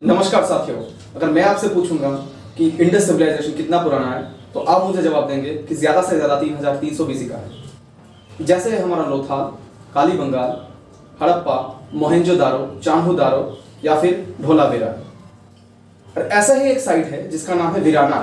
नमस्कार साथियों, अगर मैं आपसे पूछूंगा कि इंडस सिविलाइजेशन कितना पुराना है तो आप मुझे जवाब देंगे कि ज़्यादा से ज़्यादा 3300 बीसी का है। जैसे हमारा लोथाल, काली बंगाल, हड़प्पा, मोहनजोदारो, चान्होदारो या फिर धोलावीरा। और ऐसा ही एक साइट है जिसका नाम है वीराना।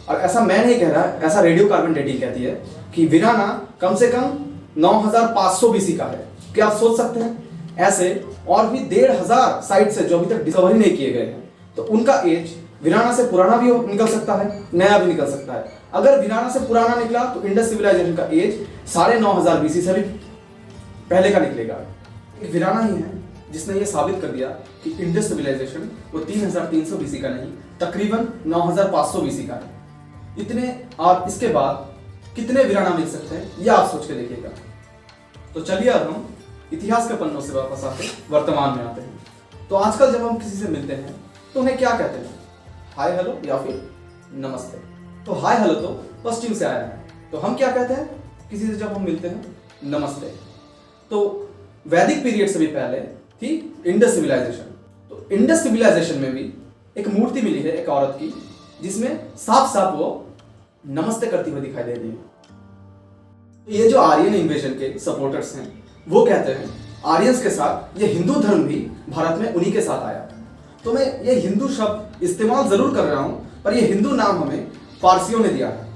और ऐसा मैं नहीं कह रहा, ऐसा रेडियो कार्बन डेटिंग कहती है कि वीराना कम से कम 9500 बीसी का है। क्या आप सोच सकते हैं? ऐसे और भी 1500 साइट्स है जो अभी तक डिस्कवरी नहीं किए गए हैं, तो उनका एज वीराना से पुराना भी निकल सकता है, नया भी निकल सकता है। अगर वीराना से पुराना निकला तो इंडस सिविलाइजेशन का एज 9500 बीसी से भी पहले का निकलेगा। एक वीराना ही है जिसने ये साबित कर दिया कि इंडस सिविलाइजेशन वो 3300 बीसी का नहीं, तकरीबन 9500 बीसी का है। इतने और इसके बाद कितने वीराना मिल सकते हैं ये आप सोच के देखिएगा। तो चलिए अब हम इतिहास के पन्नों से वापस आते वर्तमान में आते हैं। तो आजकल जब हम किसी से मिलते हैं तो उन्हें क्या कहते हैं? हाय हेलो या फिर नमस्ते। तो हाय हेलो तो पश्चिम से आया है, तो हम क्या कहते हैं किसी से जब हम मिलते हैं? नमस्ते। तो वैदिक पीरियड से भी पहले थी इंडस सिविलाइजेशन। तो इंडस सिविलाइजेशन में भी एक मूर्ति मिली है एक औरत की, जिसमें साफ साफ वो नमस्ते करती हुई दिखाई दे रही है। तो ये जो आर्यन इन्वेजन के सपोर्टर्स हैं वो कहते हैं आर्यंस के साथ ये हिंदू धर्म भी भारत में उन्हीं के साथ आया। तो मैं ये हिंदू शब्द इस्तेमाल जरूर कर रहा हूं, पर ये हिंदू नाम हमें पारसियों ने दिया है।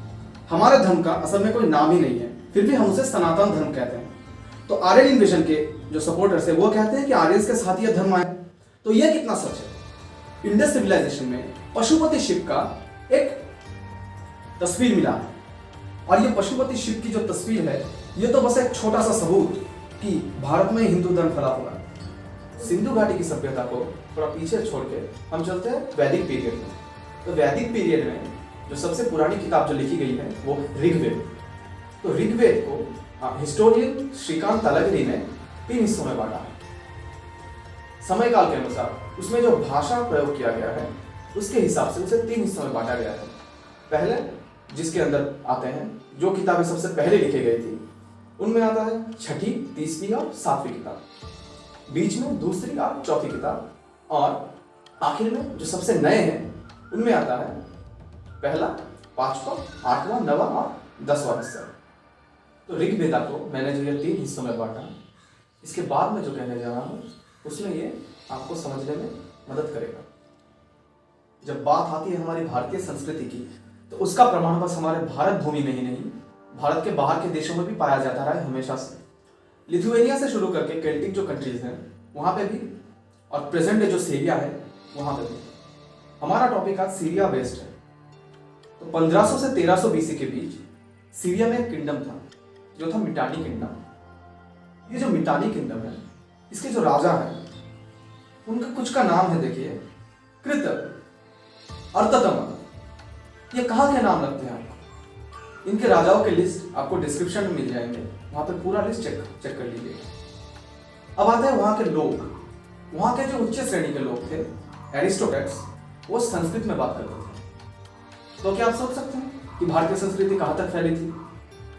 हमारे धर्म का असल में कोई नाम ही नहीं है, फिर भी हम उसे सनातन धर्म कहते हैं। तो आर्यन इन्वेजन के जो सपोर्टर्स है वो कहते हैं कि आर्यंस के साथ ये धर्म आया। तो ये कितना सच है? इंडस सिविलाइजेशन में पशुपति शिव का एक तस्वीर मिला है, और ये पशुपति शिव की जो तस्वीर है ये तो बस एक छोटा सा सबूत कि भारत में हिंदू धर्म फैला हुआ है। सिंधु घाटी की सभ्यता को थोड़ा पीछे छोड़ के हम चलते हैं वैदिक पीरियड में। तो वैदिक पीरियड में जो सबसे पुरानी किताब जो लिखी गई है वो ऋग्वेद। तो ऋग्वेद को हिस्टोरियन श्रीकांत तलगरी ने 3 हिस्सों में बांटा है। समय काल के अनुसार उसमें जो भाषा प्रयोग किया गया है उसके हिसाब से उसे 3 हिस्सों में बांटा गया है। पहले जिसके अंदर आते हैं जो किताबें सबसे पहले लिखी गई थी उनमें आता है छठी, तीसरी और 7वीं किताब, बीच में दूसरी और चौथी किताब, और आखिर में जो सबसे नए हैं उनमें आता है पहला, 5वां, 8वां, 9वां और 10वां हिस्सा। तो ऋग्वेदा को मैंने जो ये 3 हिस्सों में बांटा, इसके बाद में जो कहने जा रहा हूँ उसमें ये आपको समझने में मदद करेगा। जब बात आती है हमारी भारतीय संस्कृति की तो उसका प्रमाण बस हमारे भारत भूमि में ही नहीं, भारत के बाहर के देशों में भी पाया जाता रहा है हमेशा से। लिथुएनिया से शुरू करके केल्टिक जो कंट्रीज हैं वहाँ पे भी, और प्रेजेंट डे जो सीरिया है वहाँ पे भी। हमारा टॉपिक आज सीरिया बेस्ड है। तो 1500 से 1300 बीसी के बीच सीरिया में एक किंगडम था जो था मिटानी किंगडम। ये जो मिटानी किंगडम है इसके जो राजा है उनका कुछ का नाम है, देखिए, कृत, अर्ततम। ये कहाँ के नाम लगते हैं आपको? इनके राजाओं के लिस्ट आपको डिस्क्रिप्शन में मिल जाएंगे, वहां पे पूरा लिस्ट चेक कर लीजिएगा। अब आते हैं वहां के लोग। वहां के जो उच्च श्रेणी के लोग थे, एरिस्टोक्रेट्स, वो संस्कृत में बात करते थे। तो क्या आप सोच सकते हैं कि भारतीय संस्कृति कहां तक फैली थी?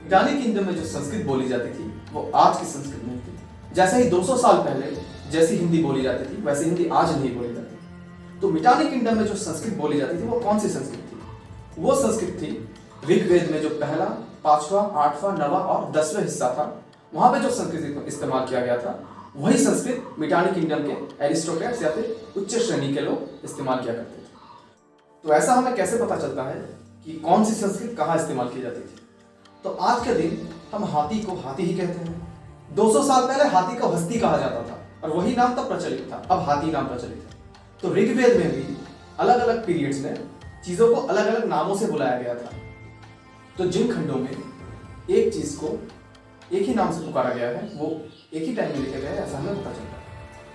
मिटानी किंगडम में जो संस्कृत बोली जाती थी वो आज की संस्कृत नहीं थी। जैसे ही 200 साल पहले जैसी हिंदी बोली जाती थी वैसी हिंदी आज नहीं बोली जाती। तो मिटानी किंगडम में जो संस्कृत बोली जाती थी वो कौन सी संस्कृत थी? वो संस्कृत थी ऋग्वेद में जो पहला, 5वां, 8वां, 9वां और 10वां हिस्सा था, वहां पे जो संस्कृत को इस्तेमाल किया गया था वही संस्कृत मिटानी किंगडम के एरिस्टोक्रेट्स या फिर उच्च श्रेणी के लोग इस्तेमाल किया करते थे। तो ऐसा हमें कैसे पता चलता है कि कौन सी संस्कृत कहाँ इस्तेमाल की जाती थी? तो आज के दिन हम हाथी को हाथी ही कहते हैं। 200 साल पहले हाथी को हस्ती कहा जाता था और वही नाम तब प्रचलित था, अब हाथी नाम प्रचलित है। तो ऋग्वेद में भी अलग अलग पीरियड्स में चीजों को अलग अलग नामों से बुलाया गया था। तो जिन खंडों में एक चीज को एक ही नाम से पुकारा गया है वो एक ही टाइम में लिखे गए हैं, ऐसा हमें पता चलता है,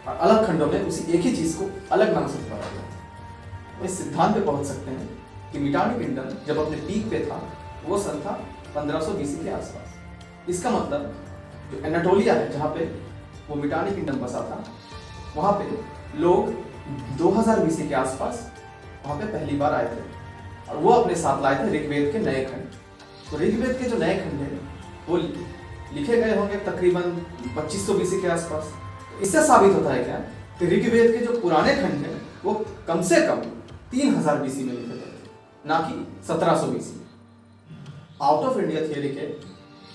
और अलग खंडों में उसी एक ही चीज को अलग नाम से पुकारा गया है। तो इस सिद्धांत पे पहुंच सकते हैं कि मिटानी किंगडम जब अपने पीक पे था वो सन था 1500 बीसी के आसपास। इसका मतलब जो एनाटोलिया है जहाँ पे वो मिटानी किंगडम बसा था, वहाँ पे लोग 2000 बीसी के आसपास वहाँ पे पहली बार आए थे, और वो अपने साथ लाए थे ऋग्वेद के नए खंड। तो ऋग्वेद के जो नए खंड हैं वो लिखे गए होंगे तकरीबन 2500 बीसी के आसपास। तो इससे साबित होता है क्या कि ऋग्वेद के जो पुराने खंड हैं वो कम से कम 3000 BC में लिखे गए थे, ना कि 1700 BC में। आउट ऑफ इंडिया थियोरी के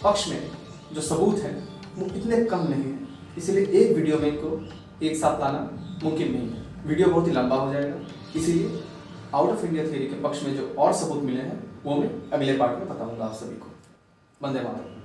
पक्ष में जो सबूत हैं वो इतने कम नहीं हैं, इसीलिए एक वीडियो में इनको एक साथ लाना मुमकिन नहीं है, वीडियो बहुत ही लंबा हो जाएगा। इसीलिए आउट ऑफ इंडिया थियोरी के पक्ष में जो और सबूत मिले हैं वो मैं अगले पार्ट में बताऊंगा आप सभी को। वंदे मातरम।